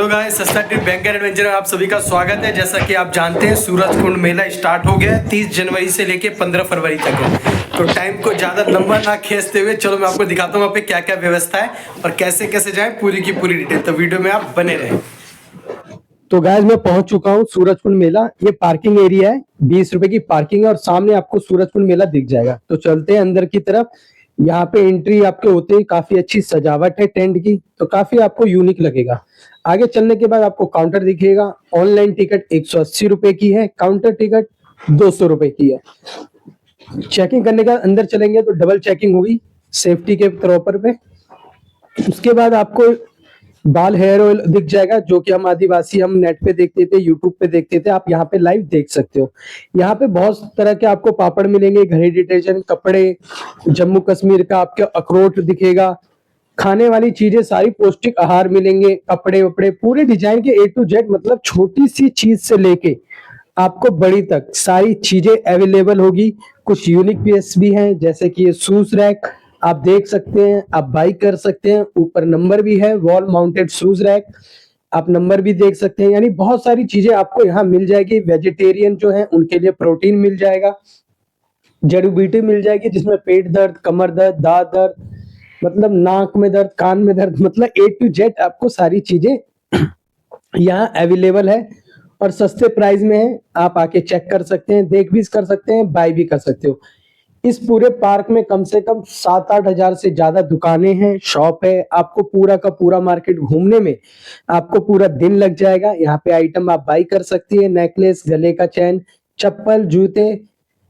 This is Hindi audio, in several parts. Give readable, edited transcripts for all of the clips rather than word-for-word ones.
हेलो गाइस, सस्ता ट्रिप बैंकर एडवेंचर में आप सभी का स्वागत है। जैसा कि आप जानते हैं सूरजकुंड मेला स्टार्ट हो गया है 30 जनवरी से लेके 15 फरवरी तक है। तो टाइम को ज़्यादा लंबा ना खींचते हुए चलो मैं आपको दिखाता हूँ वहाँ पे क्या क्या व्यवस्था है और कैसे कैसे जाए, पूरी की पूरी डिटेल। तो वीडियो में आप बने रहें। तो गाइस मैं पहुंच चुका हूँ सूरजकुंड मेला। ये पार्किंग एरिया है, 20 रुपए की पार्किंग है और सामने आपको सूरजकुंड मेला दिख जाएगा। तो चलते हैं अंदर की तरफ। यहाँ पे एंट्री आपके होते ही काफी अच्छी सजावट है टेंट की, तो काफी आपको यूनिक लगेगा। आगे चलने के बाद आपको काउंटर दिखेगा। ऑनलाइन टिकट 180 रुपए की है, काउंटर टिकट 200 रुपए की है। चेकिंग करने का अंदर चलेंगे तो डबल चेकिंग होगी सेफ्टी के तौर पे। उसके बाद आपको बाल हेयर ऑयल दिख जाएगा, जो कि हम आदिवासी हम नेट पे देखते थे, यूट्यूब पे देखते थे, आप यहाँ पे लाइव देख सकते हो। यहाँ पे बहुत तरह के आपको पापड़ मिलेंगे, घड़ी डिटर्जेंट, कपड़े, जम्मू कश्मीर का आपके अखरोट दिखेगा, खाने वाली चीजें सारी, पौष्टिक आहार मिलेंगे, कपड़े वपड़े पूरे डिजाइन के A to Z, मतलब छोटी सी चीज से लेके आपको बड़ी तक सारी चीजें अवेलेबल होगी। कुछ यूनिक पीस भी हैं, जैसे कि ये शूज रैक आप देख सकते हैं, आप बाई कर सकते हैं। ऊपर नंबर भी है, वॉल माउंटेड शूज रैक, आप नंबर भी देख सकते हैं। यानी बहुत सारी चीजें आपको यहाँ मिल जाएगी। वेजिटेरियन जो है उनके लिए प्रोटीन मिल जाएगा, जड़ी बूटी मिल जाएगी, जिसमें पेट दर्द, कमर दर्द, दांत दर्द, मतलब नाक में दर्द, कान में दर्द, मतलब A to Z आपको सारी चीजें यहाँ अवेलेबल है और सस्ते प्राइस में है। आप आके चेक कर सकते हैं, देख भी कर सकते हैं, बाय भी कर सकते हो। इस पूरे पार्क में कम से कम 7-8 हजार से ज्यादा दुकानें हैं, शॉप है। आपको पूरा का पूरा मार्केट घूमने में आपको पूरा दिन लग जाएगा। यहाँ पे आइटम आप बाई कर सकती है, नेकलेस, गले का चैन, चप्पल, जूते,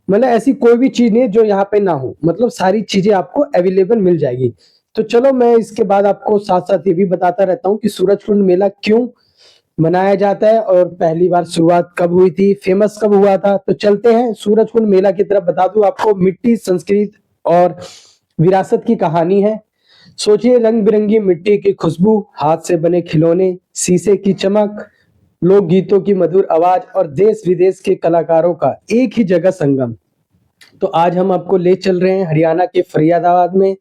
मतलब ऐसी कोई भी चीज नहीं जो यहाँ पे ना हो, मतलब सारी चीजें आपको अवेलेबल मिल जाएगी। तो चलो मैं इसके बाद आपको साथ साथ ये भी बताता रहता हूँ कि सूरजकुंड मेला क्यों मनाया जाता है और पहली बार शुरुआत कब हुई थी, फेमस कब हुआ था। तो चलते हैं सूरजकुंड मेला की तरफ। बता दूं आपको, मिट्टी, संस्कृत और विरासत की कहानी है। सोचिए, रंग बिरंगी मिट्टी की खुशबू, हाथ से बने खिलौने, शीशे की चमक, लोक गीतों की मधुर आवाज और देश विदेश के कलाकारों का एक ही जगह संगम। तो आज हम आपको ले चल रहे हैं हरियाणा के फरीदाबाद में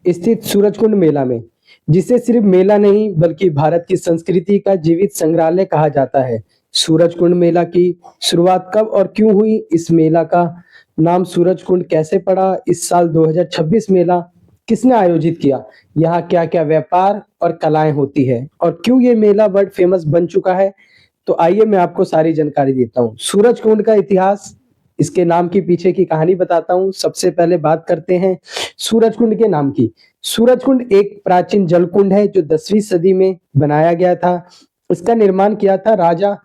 स्थित सूरजकुंड मेला में, जिसे सिर्फ मेला नहीं बल्कि भारत की संस्कृति का जीवित संग्रहालय कहा जाता है। सूरजकुंड मेला की शुरुआत कब और क्यों हुई, इस मेला का नाम सूरजकुंड कैसे पड़ा, इस साल 2026 मेला किसने आयोजित किया, यहाँ क्या क्या व्यापार और कलाएं होती है और क्यों ये मेला वर्ल्ड फेमस बन चुका है। तो आइए मैं आपको सारी जानकारी देता हूँ। सूरजकुंड का इतिहास, इसके नाम के पीछे की कहानी बताता हूँ। सबसे पहले बात करते हैं सूरजकुंड के नाम की। सूरजकुंड एक प्राचीन जलकुंड है जो 10वीं सदी में बनाया गया था। इसका निर्माण किया था राजा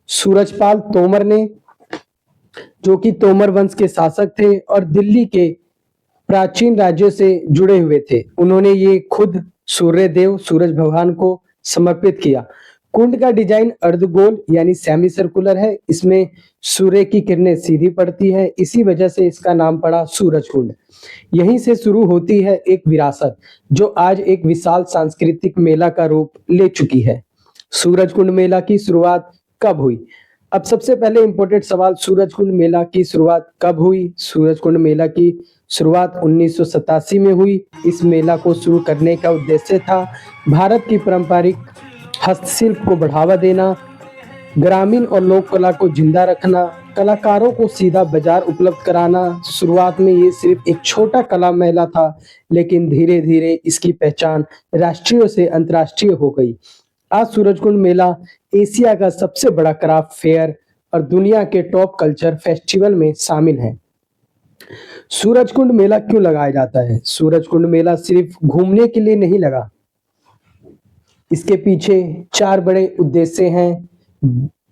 सूरजपाल तोमर ने, जो कि तोमर वंश के शासक थे और दिल्ली के प्राचीन राज्यों से जुड़े हुए थे। उन्होंने ये खुद सूर्य देव, सूरज भगवान को समर्पित किया। कुंड का डिजाइन अर्धगोल यानी सेमी सर्कुलर है। इसमें सूर्य की किरणें सीधी पड़ती है, इसी वजह से इसका नाम पड़ा सूरजकुंड। यहीं से शुरू होती है एक विरासत जो आज एक विशाल सांस्कृतिक मेला का रूप ले चुकी है। सूरजकुंड मेला की शुरुआत कब हुई? अब सबसे पहले इंपॉर्टेंट सवाल, सूरजकुंड मेला की शुरुआत कब हुई? सूरजकुंड मेला की शुरुआत 1987 में हुई। इस मेला को शुरू करने का उद्देश्य था भारत की पारंपरिक हस्तशिल्प को बढ़ावा देना, ग्रामीण और लोक कला को जिंदा रखना, कलाकारों को सीधा बाजार उपलब्ध कराना। शुरुआत में ये सिर्फ एक छोटा कला मेला था, लेकिन धीरे धीरे इसकी पहचान राष्ट्रीय से अंतर्राष्ट्रीय हो गई। आज सूरजकुंड मेला एशिया का सबसे बड़ा क्राफ्ट फेयर और दुनिया के टॉप कल्चर फेस्टिवल में शामिल है। सूरजकुंड मेला क्यों लगाया जाता है? सूरजकुंड मेला सिर्फ घूमने के लिए नहीं लगा, इसके पीछे 4 बड़े उद्देश्य हैं।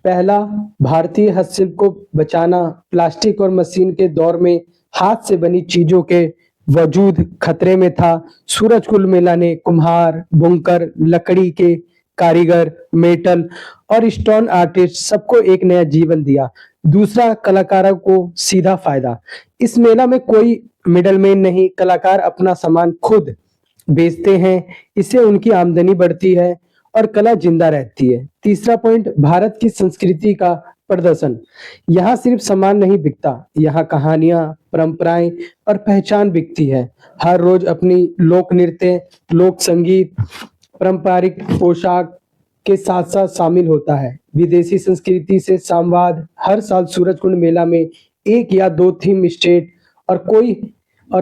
पहला, भारतीय हस्तशिल्प को बचाना। प्लास्टिक और मशीन के दौर में हाथ से बनी चीजों के वजूद खतरे में था। सूरजकुंड मेला ने कुम्हार, बुनकर, लकड़ी के कारीगर, मेटल और स्टोन आर्टिस्ट सबको एक नया जीवन दिया। दूसरा, कलाकारों को सीधा फायदा। इस मेला में कोई मिडलमैन नहीं, कलाकार अपना सामान खुद बेचते हैं, इससे उनकी आमदनी बढ़ती है और कला जिंदा रहती है। तीसरा पॉइंट, भारत की संस्कृति का प्रदर्शन। यहाँ सिर्फ सामान नहीं बिकता, यहाँ कहानियां, परंपराएं और पहचान बिकती है। हर रोज अपनी लोक नृत्य, लोक संगीत, पारंपरिक पोशाक के साथ साथ शामिल होता है। विदेशी संस्कृति से संवाद, हर साल सूरजकुंड मेला में एक या दो थीम स्टेट और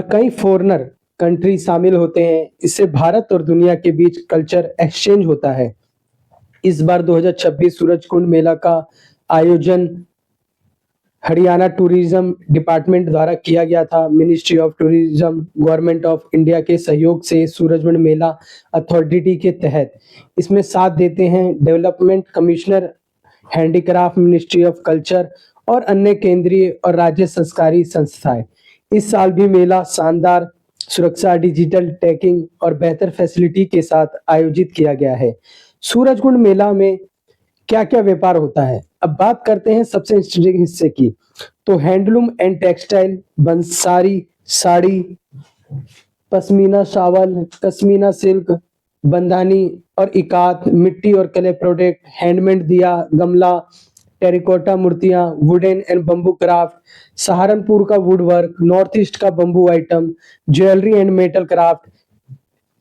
कई फॉरेनर कंट्री शामिल होते हैं। इससे भारत और दुनिया के बीच कल्चर एक्सचेंज होता है। इस बार 2026 सूरजकुंड मेला का आयोजन हरियाणा टूरिज्म डिपार्टमेंट द्वारा किया गया था। Ministry of tourism, government of India के सहयोग से सूरजकुंड मेला अथॉरिटी के तहत इसमें साथ देते हैं development commissioner, handicraft, ministry of culture और अन्य केंद्रीय और राज्य सरकारी संस्थाएं। इस साल भी मेला शानदार सुरक्षा, डिजिटल टैगिंग और बेहतर फैसिलिटी के साथ आयोजित किया गया है। सूरजकुंड मेला में क्या क्या व्यापार होता है, अब बात करते हैं सबसे इंटरेस्टिंग हिस्से की। तो हैंडलूम एंड टेक्सटाइल, बंसारी साड़ी, पश्मीना शावल, कश्मीना सिल्क, बंधानी और इकात, मिट्टी और क्ले प्रोडक्ट, हैंडमेड दिया, गमला, टेरिकोटा मूर्तियां, wooden and bamboo craft, Saharanpur का वुड वर्क, नॉर्थ ईस्ट का bamboo item, jewellery and metal craft,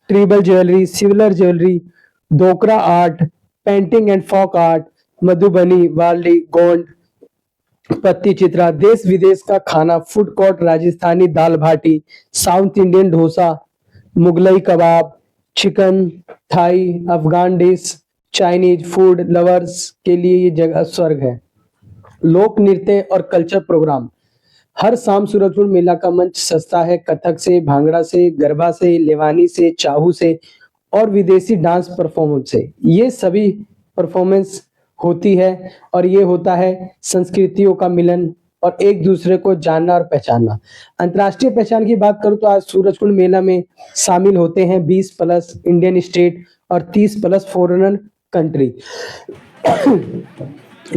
tribal jewellery, silver jewellery, Dokra art, painting and folk art, Madhubani, Warli, Gond, Pattachitra, देश विदेश का खाना, फूड कोर्ट, राजस्थानी दाल बाटी, साउथ इंडियन डोसा, मुगलई कबाब, chicken, Thai, Afghan dish, Chinese food lovers के लिए ये जगह स्वर्ग है। लोक नृत्य और कल्चर प्रोग्राम, हर शाम सूरजकुंड मेला का मंच सस्ता है। कथक से, भांगड़ा से, गरबा से, लेवानी से, चाहू से और विदेशी डांस परफॉर्मेंस से ये सभी परफॉर्मेंस होती है और ये होता है संस्कृतियों का मिलन और एक दूसरे को जानना और पहचानना। अंतर्राष्ट्रीय पहचान की बात करूं तो आज सूरजकुंड मेला में शामिल होते हैं 20 प्लस इंडियन स्टेट और 30 प्लस फॉरेनर कंट्री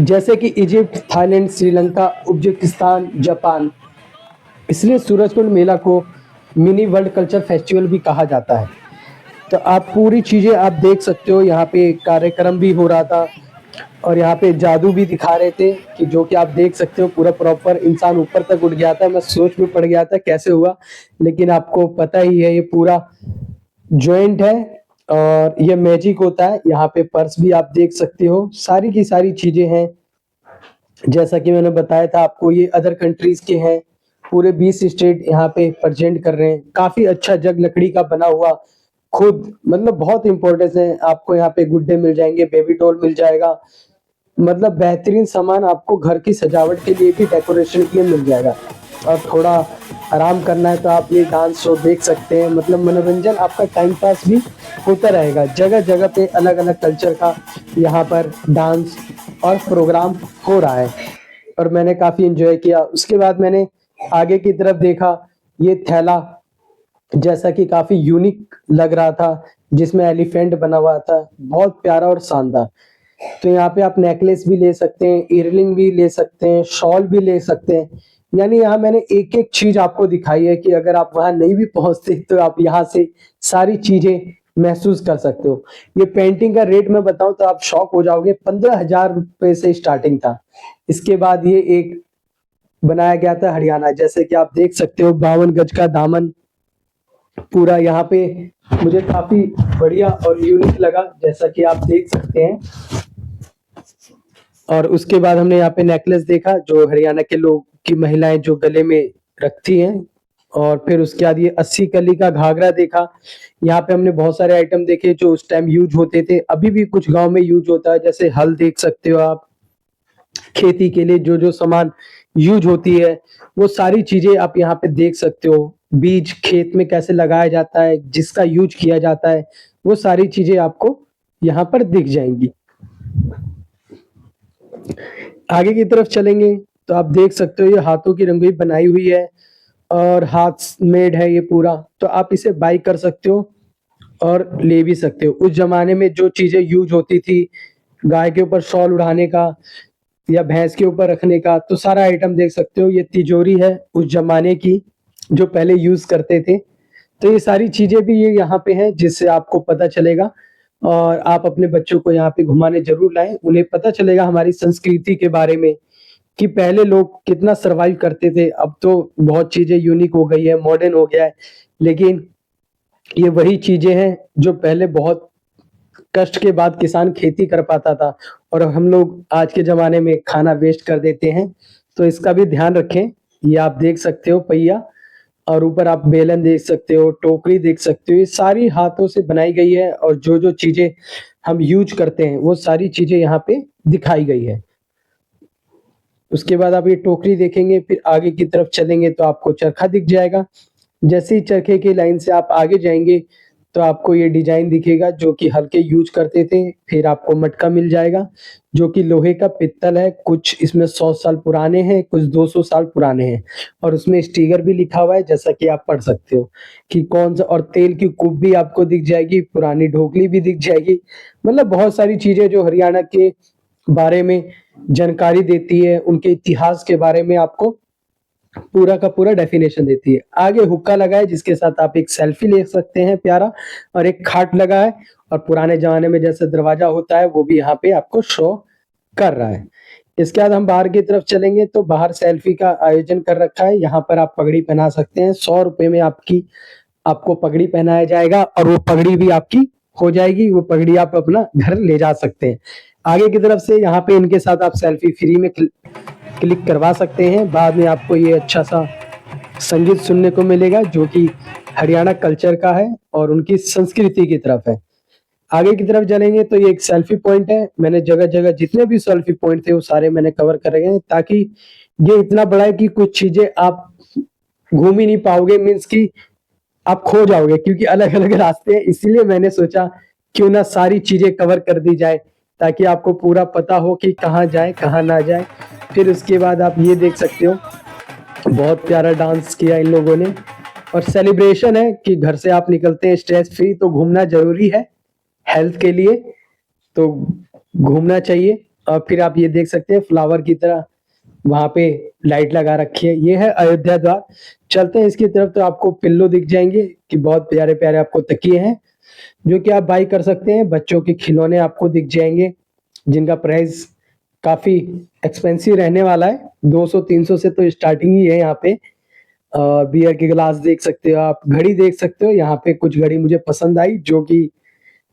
जैसे कि Egypt, Thailand, Sri Lanka, Uzbekistan, Japan. इसलिए सूरजकुंड मेला को मिनी वर्ल्ड कल्चर फेस्टिवल भी कहा जाता है। तो आप पूरी चीजें आप देख सकते हो, यहाँ पे कार्यक्रम भी हो रहा था और यहाँ पे जादू भी दिखा रहे थे कि जो कि आप देख सकते हो पूरा प्रॉपर इंसान ऊपर तक उठ गया था। मैं सोच में पड़ गया था कैसे हुआ, लेकिन आपको पता ही है ये पूरा जॉइंट है और ये मैजिक होता है। यहाँ पे पर्स भी आप देख सकते हो, सारी की सारी चीजें हैं। जैसा कि मैंने बताया था आपको, ये अदर कंट्रीज के हैं। पूरे 20 स्टेट यहाँ पे प्रेजेंट कर रहे हैं। काफी अच्छा जग लकड़ी का बना हुआ, खुद मतलब बहुत इंपॉर्टेंस है। आपको यहाँ पे गुड्डे मिल जाएंगे, बेबी डॉल मिल जाएगा, मतलब बेहतरीन सामान आपको घर की सजावट के लिए भी, डेकोरेशन के लिए मिल जाएगा। और थोड़ा आराम करना है तो आप ये डांस शो देख सकते हैं। मतलब मनोरंजन, आपका टाइम पास भी होता रहेगा। जगह जगह पे अलग अलग कल्चर का यहाँ पर डांस और प्रोग्राम हो रहा है और मैंने काफी एंजॉय किया। उसके बाद मैंने आगे की तरफ देखा, ये थैला जैसा कि काफी यूनिक लग रहा था, जिसमें एलिफेंट बना हुआ था, बहुत प्यारा और शानदार। तो यहाँ पे आप नेकलेस भी ले सकते हैं, इयररिंग भी ले सकते हैं, शॉल भी ले सकते हैं। यानी यहाँ मैंने एक एक चीज आपको दिखाई है कि अगर आप वहां नहीं भी पहुंचते तो आप यहाँ से सारी चीजें महसूस कर सकते हो। ये पेंटिंग का रेट मैं बताऊं तो आप शॉक हो जाओगे, 15,000 रुपए से स्टार्टिंग था। इसके बाद ये एक बनाया गया था हरियाणा, जैसे कि आप देख सकते हो 52 गज का दामन पूरा यहाँ पे मुझे काफी बढ़िया और यूनिक लगा, जैसा कि आप देख सकते हैं। और उसके बाद हमने यहाँ पे नेकलेस देखा जो हरियाणा के लोग की महिलाएं जो गले में रखती हैं। और फिर उसके बाद ये 80 कली का घाघरा देखा। यहाँ पे हमने बहुत सारे आइटम देखे जो उस टाइम यूज होते थे, अभी भी कुछ गांव में यूज होता है। जैसे हल देख सकते हो आप, खेती के लिए जो जो सामान यूज होती है वो सारी चीजें आप यहाँ पे देख सकते हो। बीज खेत में कैसे लगाया जाता है, जिसका यूज किया जाता है, वो सारी चीजें आपको यहाँ पर दिख जाएंगी। आगे की तरफ चलेंगे तो आप देख सकते हो ये हाथों की रंगोली बनाई हुई है और हाथ मेड है ये पूरा। तो आप इसे बाई कर सकते हो और ले भी सकते हो। उस जमाने में जो चीजें यूज होती थी, गाय के ऊपर शॉल उड़ाने का या भैंस के ऊपर रखने का, तो सारा आइटम देख सकते हो। ये तिजोरी है उस जमाने की जो पहले यूज करते थे। तो ये सारी चीजें भी ये यहाँ पे हैं, जिससे आपको पता चलेगा और आप अपने बच्चों को यहाँ पे घुमाने जरूर लाएं। उन्हें पता चलेगा हमारी संस्कृति के बारे में कि पहले लोग कितना सरवाइव करते थे। अब तो बहुत चीजें यूनिक हो गई है, मॉडर्न हो गया है, लेकिन ये वही चीजें हैं जो पहले बहुत कष्ट के बाद किसान खेती कर पाता था, और हम लोग आज के जमाने में खाना वेस्ट कर देते हैं। तो इसका भी ध्यान रखें। ये आप देख सकते हो पहिया, और ऊपर आप बेलन देख सकते हो, टोकरी देख सकते हो। ये सारी हाथों से बनाई गई है, और जो जो चीजें हम यूज करते हैं वो सारी चीजें यहाँ पे दिखाई गई है। उसके बाद आप ये टोकरी देखेंगे, फिर आगे की तरफ चलेंगे तो आपको चरखा दिख जाएगा। जैसे ही चरखे की लाइन से आप आगे जाएंगे तो आपको ये डिजाइन दिखेगा जो कि हल्के यूज करते थे। फिर आपको मटका मिल जाएगा जो कि लोहे का पित्तल है। कुछ इसमें 100 साल पुराने हैं, कुछ 200 साल पुराने हैं, और उसमें स्टिकर भी लिखा हुआ है जैसा कि आप पढ़ सकते हो कि कौन सा। और तेल की कूप भी आपको दिख जाएगी, पुरानी ढोकली भी दिख जाएगी। मतलब बहुत सारी चीजें जो हरियाणा के बारे में जानकारी देती है, उनके इतिहास के बारे में आपको पूरा का पूरा डेफिनेशन देती है। आगे हुक्का लगा है जिसके साथ आप एक सेल्फी ले सकते हैं प्यारा, और एक खाट लगा है, और पुराने जमाने में जैसे दरवाजा होता है वो भी यहाँ पे आपको शो कर रहा है। इसके बाद हम बाहर की तरफ चलेंगे तो बाहर सेल्फी का आयोजन कर रखा है। यहाँ पर आप पगड़ी पहना सकते हैं। 100 रुपए में आपको पगड़ी पहनाया जाएगा, और वो पगड़ी भी आपकी हो जाएगी। वो पगड़ी आप अपना घर ले जा सकते हैं। आगे की तरफ से यहाँ पे इनके साथ आप सेल्फी फ्री में क्लिक करवा सकते हैं। बाद में आपको ये अच्छा सा संगीत सुनने को मिलेगा जो कि हरियाणा कल्चर का है और उनकी संस्कृति की तरफ है। आगे की तरफ चलेंगे तो ये एक सेल्फी पॉइंट है। मैंने जगह जगह जितने भी सेल्फी पॉइंट थे वो सारे मैंने कवर कर रखे हैं, ताकि ये इतना बड़ा है कि कुछ चीजें आप घूम ही नहीं पाओगे, मीन्स कि आप खो जाओगे, क्योंकि अलग अलग रास्ते हैं। इसीलिए मैंने सोचा क्यों ना सारी चीजें कवर कर दी जाए, ताकि आपको पूरा पता हो कि कहाँ जाए कहाँ ना जाए। फिर उसके बाद आप ये देख सकते हो, बहुत प्यारा डांस किया इन लोगों ने, और सेलिब्रेशन है कि घर से आप निकलते हैं स्ट्रेस फ्री, तो घूमना जरूरी है हेल्थ के लिए, तो घूमना चाहिए। और फिर आप ये देख सकते हैं फ्लावर की तरह वहां पे लाइट लगा रखी है। ये है अयोध्या द्वार। चलते हैं इसकी तरफ तो आपको पिल्लो दिख जाएंगे कि बहुत प्यारे प्यारे आपको तकिए हैं जो कि आप बाई कर सकते हैं। बच्चों के खिलौने आपको दिख जाएंगे जिनका प्राइस काफी एक्सपेंसिव रहने वाला है। 200-300 से तो स्टार्टिंग ही है यहाँ पे। बियर के गिलास देख सकते हो आप, घड़ी देख सकते हो। यहाँ पे कुछ घड़ी मुझे पसंद आई जो कि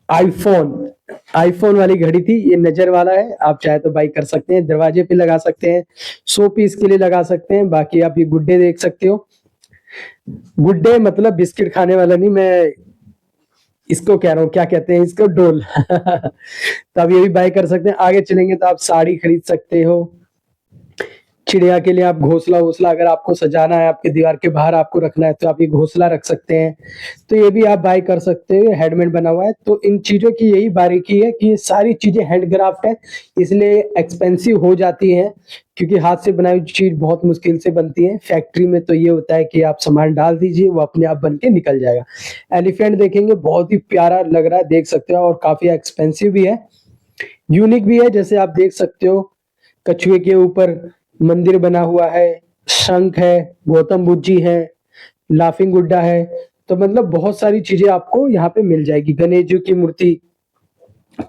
आईफोन वाली घड़ी थी। ये नजर वाला है, आप चाहे तो बाई कर सकते हैं, दरवाजे पे लगा सकते हैं, 100 पीस के लिए लगा सकते हैं। बाकी आप ये गुड्डे देख सकते हो। गुड्डे मतलब बिस्किट खाने वाला नहीं, मैं इसको कह रहा हूँ, क्या कहते हैं इसको, डोल। तो आप ये भी बाय कर सकते हैं। आगे चलेंगे तो आप साड़ी खरीद सकते हो। चिड़िया के लिए आप घोंसला वोसला अगर आपको सजाना है, आपके दीवार के बाहर आपको रखना है, तो आप ये घोंसला रख सकते हैं। तो ये भी आप बाय कर सकते हो, हैंडमेड बना हुआ है। तो इन चीजों की यही बारीकी है कि ये सारी चीजें हैंडक्राफ्ट है, इसलिए एक्सपेंसिव हो जाती हैं, क्योंकि हाथ से बनाई हुई चीज बहुत मुश्किल से बनती है। फैक्ट्री में तो ये होता है कि आप सामान डाल दीजिए, वो अपने आप बन के निकल जाएगा। एलिफेंट देखेंगे, बहुत ही प्यारा लग रहा है, देख सकते हो, और काफी एक्सपेंसिव भी है, यूनिक भी है। जैसे आप देख सकते हो कछुए के ऊपर मंदिर बना हुआ है, शंख है, गौतम बुद्ध जी है, लाफिंग गुड्डा है। तो मतलब बहुत सारी चीजें आपको यहाँ पे मिल जाएगी। गणेश जी की मूर्ति,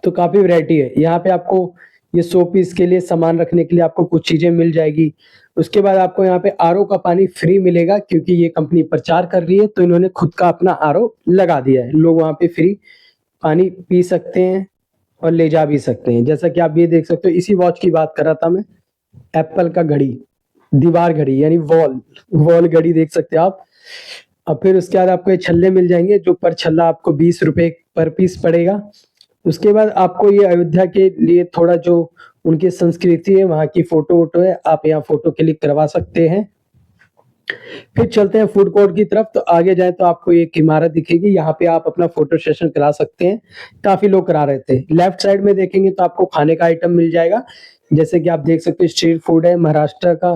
तो काफी वैरायटी है यहाँ पे। आपको ये 100 पीस के लिए सामान रखने के लिए आपको कुछ चीजें मिल जाएगी। उसके बाद आपको यहाँ पे आरओ का पानी फ्री मिलेगा, क्योंकि ये कंपनी प्रचार कर रही है तो इन्होंने खुद का अपना आरओ लगा दिया है। लोग वहाँ पे फ्री पानी पी सकते हैं और ले जा भी सकते हैं। जैसा कि आप ये देख सकते हो, इसी वॉच की बात कर रहा था मैं, एप्पल का घड़ी, दीवार घड़ी यानी वॉल घड़ी देख सकते हो आप। और फिर उसके बाद आपको ये छल्ले मिल जाएंगे, जो पर छल्ला आपको 20 रुपए पर पीस पड़ेगा। उसके बाद आपको ये अयोध्या के लिए थोड़ा जो उनकी संस्कृति है, वहाँ की फोटो वोटो है, आप यहाँ फोटो क्लिक करवा सकते हैं। फिर चलते हैं फूड कोर्ट की तरफ। तो आगे जाए तो आपको एक इमारत दिखेगी, यहाँ पे आप अपना फोटो सेशन करा सकते हैं। काफी लोग करा रहे थे। लेफ्ट साइड में देखेंगे तो आपको खाने का आइटम मिल जाएगा, जैसे कि आप देख सकते हो स्ट्रीट फूड है, महाराष्ट्र का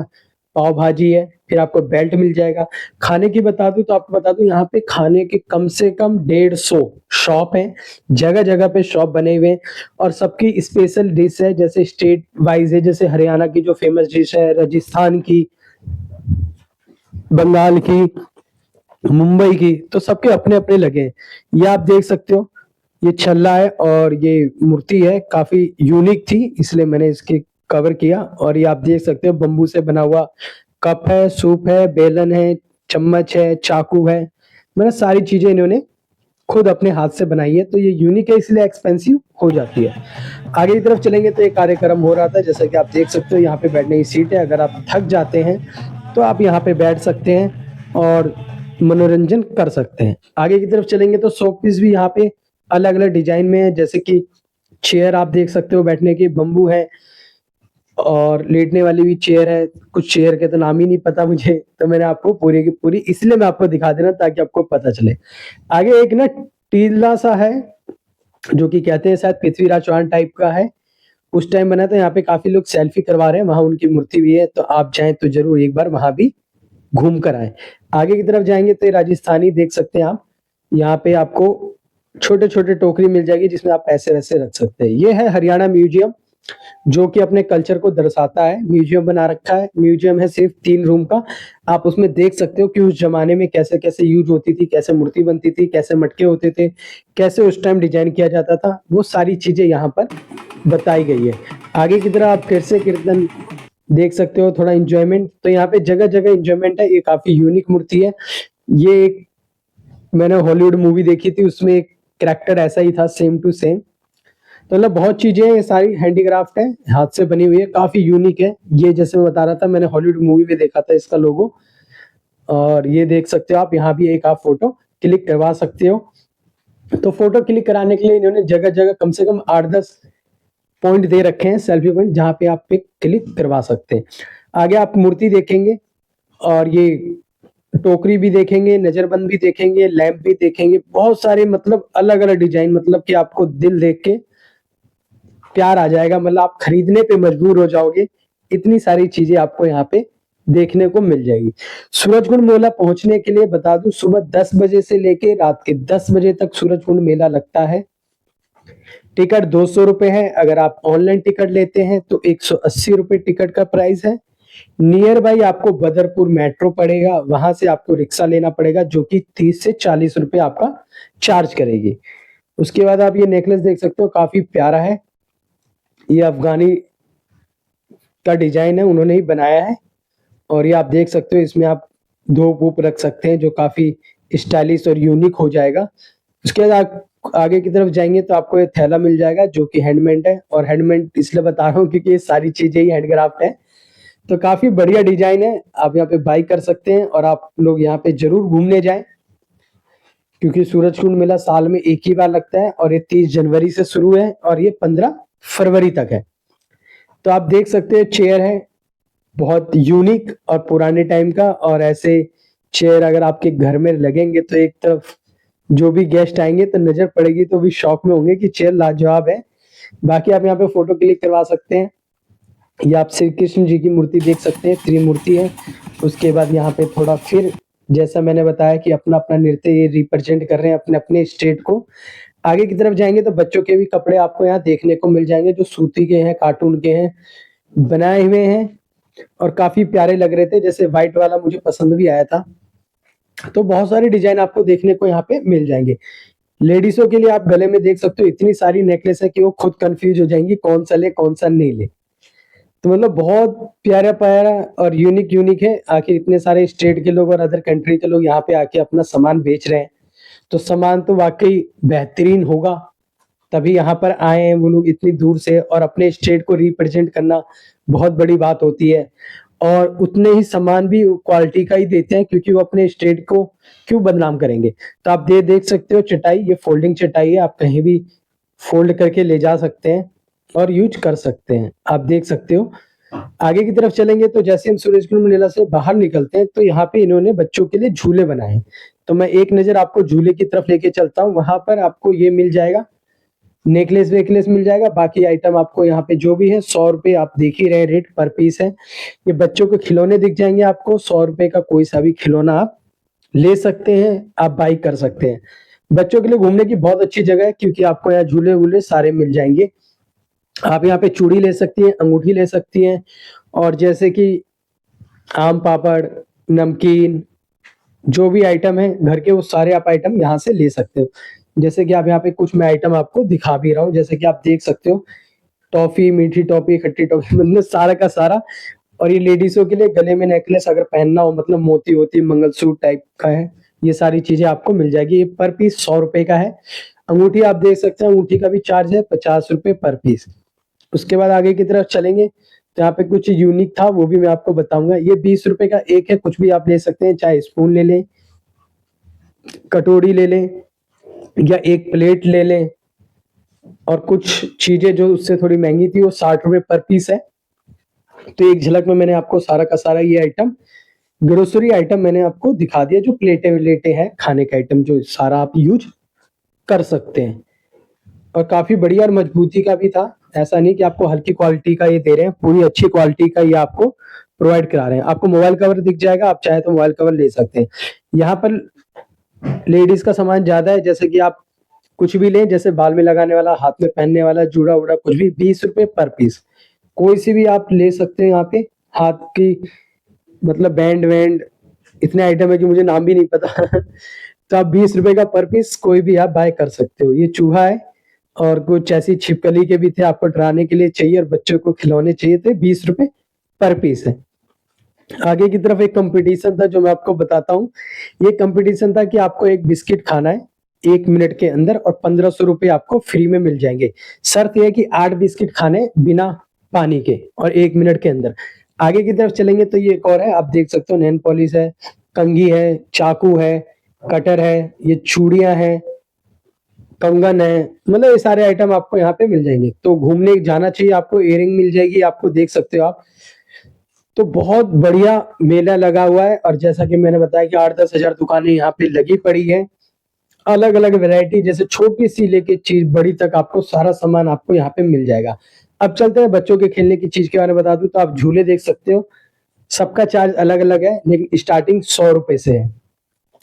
पाव भाजी है। फिर आपको बेल्ट मिल जाएगा। खाने की बता दूं तो आपको बता दूं, यहाँ पे खाने के कम से कम 150 शॉप है, जगह जगह पे शॉप बने हुए हैं, और सबकी स्पेशल डिश है। जैसे स्टेट वाइज है, जैसे हरियाणा की जो फेमस डिश है, राजस्थान की, बंगाल की, मुंबई की, तो सबके अपने अपने लगे हैं। ये आप देख सकते हो, ये छल्ला है और ये मूर्ति है, काफी यूनिक थी इसलिए मैंने इसके कवर किया। और ये आप देख सकते हो बम्बू से बना हुआ कप है, सूप है, बेलन है, चम्मच है, चाकू है, मतलब सारी चीजें इन्होंने खुद अपने हाथ से बनाई है, तो ये यूनिक है इसलिए एक्सपेंसिव हो जाती है। आगे की तरफ चलेंगे तो एक कार्यक्रम हो रहा था, जैसा कि आप देख सकते हो यहाँ पे बैठने की सीट है। अगर आप थक जाते हैं तो आप यहाँ पे बैठ सकते हैं और मनोरंजन कर सकते हैं। आगे की तरफ चलेंगे तो शो पीस भी यहाँ पे अलग अलग डिजाइन में है, जैसे कि चेयर आप देख सकते हो बैठने की, बम्बू है और लेटने वाली भी चेयर है। कुछ चेयर के तो नाम ही नहीं पता मुझे, तो मैंने आपको पूरी की पूरी इसलिए मैं आपको दिखा दे रहा हूं ताकि आपको पता चले। आगे एक ना टीला सा है जो कि कहते हैं शायद पृथ्वीराज चौहान टाइप का है, उस टाइम बना था। यहाँ पे काफी लोग सेल्फी करवा रहे हैं, वहां उनकी मूर्ति भी है, तो आप चाहें तो जरूर एक बार वहां भी घूम कर आए। आगे की तरफ जाएंगे तो ये राजस्थानी देख सकते हैं आप, यहाँ पे आपको छोटे छोटे टोकरी मिल जाएगी जिसमें आप पैसे वैसे रख सकते हैं। ये है हरियाणा म्यूजियम, जो कि अपने कल्चर को दर्शाता है। म्यूजियम बना रखा है, म्यूजियम है सिर्फ 3 रूम का। आप उसमें देख सकते हो कि उस जमाने में कैसे कैसे यूज होती थी, कैसे मूर्ति बनती थी, कैसे मटके होते थे, कैसे उस टाइम डिजाइन किया जाता था, वो सारी चीजें यहाँ पर बताई गई है। आगे की तरह आप फिर से कीर्तन देख सकते हो, थोड़ा इंजॉयमेंट, तो यहाँ पे जगह जगह इंजॉयमेंट है। ये काफी यूनिक मूर्ति है। ये एक मैंने हॉलीवुड मूवी देखी थी, उसमें एक कैरेक्टर ऐसा ही था, सेम टू सेम। तो मतलब बहुत चीजें ये सारी हैंडीक्राफ्ट है, हाथ से बनी हुई है, काफी यूनिक है। ये जैसे मैं बता रहा था, मैंने हॉलीवुड मूवी में देखा था इसका लोगो। और ये देख सकते हो आप, यहाँ भी एक आप फोटो क्लिक करवा सकते हो। तो फोटो क्लिक कराने के लिए इन्होंने जगह जगह कम से कम 8-10 पॉइंट दे रखे हैं, सेल्फी पॉइंट, जहाँ पे आप पिक क्लिक करवा सकते हैं। आगे आप मूर्ति देखेंगे और ये टोकरी भी देखेंगे, नजरबंद भी देखेंगे, लैंप भी देखेंगे, बहुत सारे मतलब अलग अलग डिजाइन, मतलब कि आपको दिल देख के प्यार आ जाएगा, मतलब आप खरीदने पे मजबूर हो जाओगे। इतनी सारी चीजें आपको यहाँ पे देखने को मिल जाएगी। सूरजकुंड मेला पहुंचने के लिए बता दूं, सुबह 10 बजे से लेके रात के 10 बजे तक सूरजकुंड मेला लगता है। टिकट 200 रुपए है। अगर आप ऑनलाइन टिकट लेते हैं तो 180 रुपए टिकट का प्राइस है। नियर बाई आपको बदरपुर मेट्रो पड़ेगा, वहां से आपको रिक्शा लेना पड़ेगा जो कि 30 से 40 रुपए आपका चार्ज करेगी। उसके बाद आप ये नेकलेस देख सकते हो, काफी प्यारा है। ये अफगानी का डिजाइन है, उन्होंने ही बनाया है। और ये आप देख सकते हो, इसमें आप धूप वूप रख सकते हैं जो काफी स्टाइलिश और यूनिक हो जाएगा। उसके बाद आप आगे की तरफ जाएंगे तो आपको ये थैला मिल जाएगा जो कि हैंडमेड है। और हैंडमेड इसलिए बता रहा हूँ क्योंकि ये सारी चीजें ही हैंडक्राफ्ट है। तो काफी बढ़िया डिजाइन है, आप यहाँ पे बाई कर सकते हैं और आप लोग यहाँ पे जरूर घूमने जाएं, क्योंकि सूरजकुंड मेला साल में एक ही बार लगता है और ये 30 जनवरी से शुरू है और ये 15 फरवरी तक है। तो आप देख सकते हैं चेयर है बहुत यूनिक और पुराने टाइम का। और ऐसे चेयर अगर आपके घर में लगेंगे तो एक तरफ जो भी गेस्ट आएंगे तो नजर पड़ेगी तो भी शौक में होंगे कि चेयर लाजवाब है। बाकी आप यहाँ पे फोटो क्लिक करवा सकते हैं। ये आप श्री कृष्ण जी की मूर्ति देख सकते हैं, त्रिमूर्ति है। उसके बाद यहाँ पे थोड़ा फिर जैसा मैंने बताया कि अपना अपना नृत्य ये रिप्रेजेंट कर रहे हैं अपने अपने स्टेट को। आगे की तरफ जाएंगे तो बच्चों के भी कपड़े आपको यहाँ देखने को मिल जाएंगे जो सूती के हैं, कार्टून के हैं, बनाए हुए हैं और काफी प्यारे लग रहे थे। जैसे व्हाइट वाला मुझे पसंद भी आया था। तो बहुत सारे डिजाइन आपको देखने को यहाँ पे मिल जाएंगे। लेडीजों के लिए आप गले में देख सकते हो, इतनी सारी नेकलेस है कि वो खुद कंफ्यूज हो जाएंगी कौन सा ले कौन सा नहीं ले। तो मतलब बहुत प्यारा प्यारा और यूनिक यूनिक है। आखिर इतने सारे स्टेट के लोग और अदर कंट्री के लोग यहाँ पे आके अपना सामान बेच रहे हैं, तो सामान तो वाकई बेहतरीन होगा, तभी यहाँ पर आए हैं वो लोग इतनी दूर से। और अपने स्टेट को रिप्रेजेंट करना बहुत बड़ी बात होती है। और उतने ही सामान भी क्वालिटी का ही देते हैं, क्योंकि वो अपने स्टेट को क्यों बदनाम करेंगे। तो आप देख सकते हो चटाई, ये फोल्डिंग चटाई है, आप कहीं भी फोल्ड करके ले जा सकते हैं और यूज कर सकते हैं, आप देख सकते हो। आगे की तरफ चलेंगे तो जैसे हम सूरजकुंड मेला से बाहर निकलते हैं तो यहाँ पे इन्होंने बच्चों के लिए झूले बनाए हैं। तो मैं एक नजर आपको झूले की तरफ लेके चलता हूँ। वहां पर आपको ये मिल जाएगा, नेकलेस वेकलेस मिल जाएगा। बाकी आइटम आपको यहाँ पे जो भी है 100 रुपए, आप देख ही रहे रेट पर पीस है। ये बच्चों के खिलौने दिख जाएंगे आपको, 100 रुपए का कोई सा भी खिलौना आप ले सकते हैं, आप बाई कर सकते हैं। बच्चों के लिए घूमने की बहुत अच्छी जगह है, क्योंकि आपको यहाँ झूले वूले सारे मिल जाएंगे। आप यहाँ पे चूड़ी ले सकती हैं, अंगूठी ले सकती हैं, और जैसे कि आम पापड़, नमकीन, जो भी आइटम है घर के वो सारे आप आइटम यहाँ से ले सकते हो। जैसे कि आप यहाँ पे कुछ मैं आइटम आपको दिखा भी रहा हूँ, जैसे कि आप देख सकते हो टॉफी, मीठी टॉफी, खट्टी टॉफी, मतलब सारा का सारा। और ये लेडीजों के लिए गले में नेकलेस अगर पहनना हो, मतलब मोती होती मंगलसूत्र टाइप का है, ये सारी चीजें आपको मिल जाएगी। ये पर पीस 100 रुपए का है। अंगूठी आप देख सकते हैं, अंगूठी का भी चार्ज है 50 रुपए पर पीस। उसके बाद आगे की तरफ चलेंगे तो यहाँ पे कुछ यूनिक था, वो भी मैं आपको बताऊंगा। ये 20 रुपए का एक है, कुछ भी आप ले सकते हैं, चाहे स्पून ले लें, कटोरी ले लें या एक प्लेट ले लें। और कुछ चीजें जो उससे थोड़ी महंगी थी वो 60 रुपए पर पीस है। तो एक झलक में मैंने आपको सारा का सारा ये आइटम, ग्रोसरी आइटम मैंने आपको दिखा दिया, जो प्लेटें विलेटें हैं, खाने का आइटम, जो सारा आप यूज कर सकते हैं। और काफी बढ़िया और मजबूती का भी था, ऐसा नहीं कि आपको हल्की क्वालिटी का ये दे रहे हैं, पूरी अच्छी क्वालिटी का ये आपको प्रोवाइड करा रहे हैं। आपको मोबाइल कवर दिख जाएगा, आप चाहे तो मोबाइल कवर ले सकते हैं। यहाँ पर लेडीज का सामान ज्यादा है, जैसे कि आप कुछ भी लें, जैसे बाल में लगाने वाला, हाथ में पहनने वाला, जूड़ा उड़ा, कुछ भी 20 रुपए पर पीस। कोई सी भी आप ले सकते हैं यहाँ पे। हाथ की मतलब बैंड वैंड, इतने आइटम है कि मुझे नाम भी नहीं पता तो आप 20 रुपए का पर पीस कोई भी आप बाय कर सकते हो। ये चूहा है और कुछ ऐसी छिपकली के भी थे, आपको डराने के लिए चाहिए और बच्चों को खिलौने चाहिए थे, 20 रुपए पर पीस है। आगे की तरफ एक कंपटीशन था जो मैं आपको बताता हूँ। ये कंपटीशन था कि आपको एक बिस्किट खाना है 1 मिनट के अंदर और 1500 रुपए आपको फ्री में मिल जाएंगे। शर्त यह है कि 8 बिस्किट खाने बिना पानी के और 1 मिनट के अंदर। आगे की तरफ चलेंगे तो ये एक और है, आप देख सकते हो, नेल पॉलिश है, कंघी है, चाकू है, कटर है, ये चूड़ियां हैं, कंगन है, मतलब ये सारे आइटम आपको यहाँ पे मिल जाएंगे। तो घूमने जाना चाहिए आपको, इयरिंग मिल जाएगी आपको, देख सकते हो आप। तो बहुत बढ़िया मेला लगा हुआ है और जैसा कि मैंने बताया कि 8-10 हजार दुकानें यहाँ पे लगी पड़ी है, अलग अलग वैरायटी, जैसे छोटी सी लेके चीज बड़ी तक आपको सारा सामान आपको यहाँ पे मिल जाएगा। अब चलते हैं बच्चों के खेलने की चीज के बारे में बता दूं तो आप झूले देख सकते हो, सबका चार्ज अलग अलग है लेकिन स्टार्टिंग 100 रुपए से है।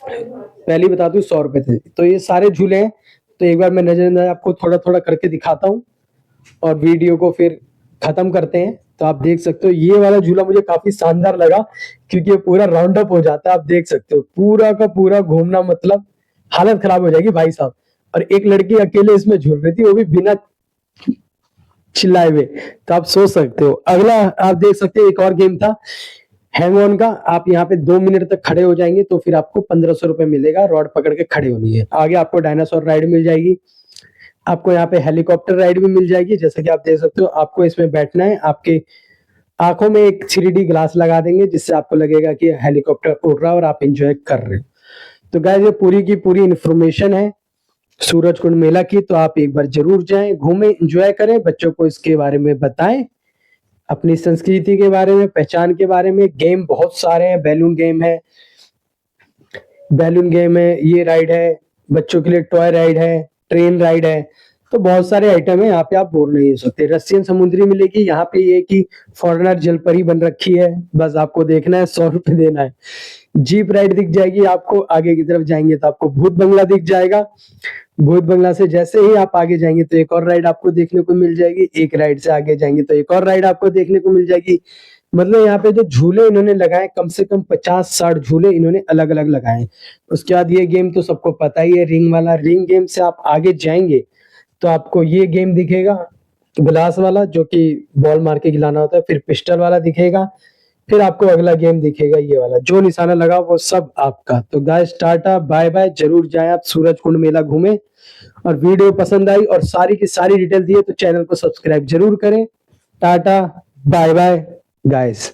पहले बता दूं 100 रुपए थे। तो ये सारे झूले हैं, तो एक बार मैं नजर आपको थोड़ा थोड़ा करके दिखाता हूँ और वीडियो को फिर खत्म करते हैं। तो आप देख सकते हो ये वाला झूला मुझे काफी शानदार लगा क्योंकि ये पूरा राउंड अप हो जाता है। आप देख सकते हो पूरा का पूरा घूमना, मतलब हालत खराब हो जाएगी भाई साहब। और एक लड़की अकेले इसमें झूल रही थी, वो भी बिना चिल्लाए हुए। तो आप सोच सकते हो। अगला आप देख सकते हो एक और गेम था हैंग ऑन का। आप यहाँ पे 2 मिनट तक खड़े हो जाएंगे तो फिर आपको 1500 रुपए मिलेगा, रॉड पकड़ के खड़े होनी है। आगे आपको डायनासोर राइड मिल जाएगी, आपको यहाँ पे हेलीकॉप्टर राइड भी मिल जाएगी। जैसा कि आप देख सकते हो, आपको इसमें बैठना है, आपके आंखों में एक 3D ग्लास लगा देंगे जिससे आपको लगेगा कि हेलीकॉप्टर उड़ रहा है और आप एंजॉय कर रहे हो। तो गाइस ये पूरी की पूरी इंफॉर्मेशन है सूरजकुंड मेला की। तो आप एक बार जरूर जाएं, घूमें, एंजॉय करें, बच्चों को इसके बारे में बताएं, अपनी संस्कृति के बारे में, पहचान के बारे में। गेम बहुत सारे हैं, बैलून गेम है, ये राइड है बच्चों के लिए, टॉय राइड है, ट्रेन राइड है। तो बहुत सारे आइटम है, यहाँ पे आप बोर नहीं हो सकते। रशियन समुद्री मिलेगी, यहाँ पे ये कि फॉरेनर जलपरी बन रखी है, बस आपको देखना है, 100 रुपए देना है। जीप राइड दिख जाएगी आपको। आगे की तरफ जाएंगे तो आपको भूत बंगला दिख जाएगा। भूत बंगला से जैसे ही आप आगे जाएंगे तो एक और राइड आपको देखने को मिल जाएगी। एक राइड से आगे जाएंगे तो एक और राइड आपको देखने को मिल जाएगी। मतलब यहाँ पे जो झूले इन्होंने लगाए, कम से कम 50-60 झूले इन्होंने अलग अलग लगाए हैं। उसके बाद ये गेम तो सबको पता ही है, रिंग वाला। रिंग गेम से आप आगे जाएंगे तो आपको ये गेम दिखेगा, गिलास वाला, जो कि बॉल मार के गिलाना होता है। फिर पिस्टल वाला दिखेगा, फिर आपको अगला गेम दिखेगा ये वाला, जो निशाना लगा वो सब आपका। तो गाइस टाटा बाय बाय, जरूर जाएं आप सूरजकुंड मेला घूमें। और वीडियो पसंद आई और सारी की सारी डिटेल दी है तो चैनल को सब्सक्राइब जरूर करें। Tata bye bye guys.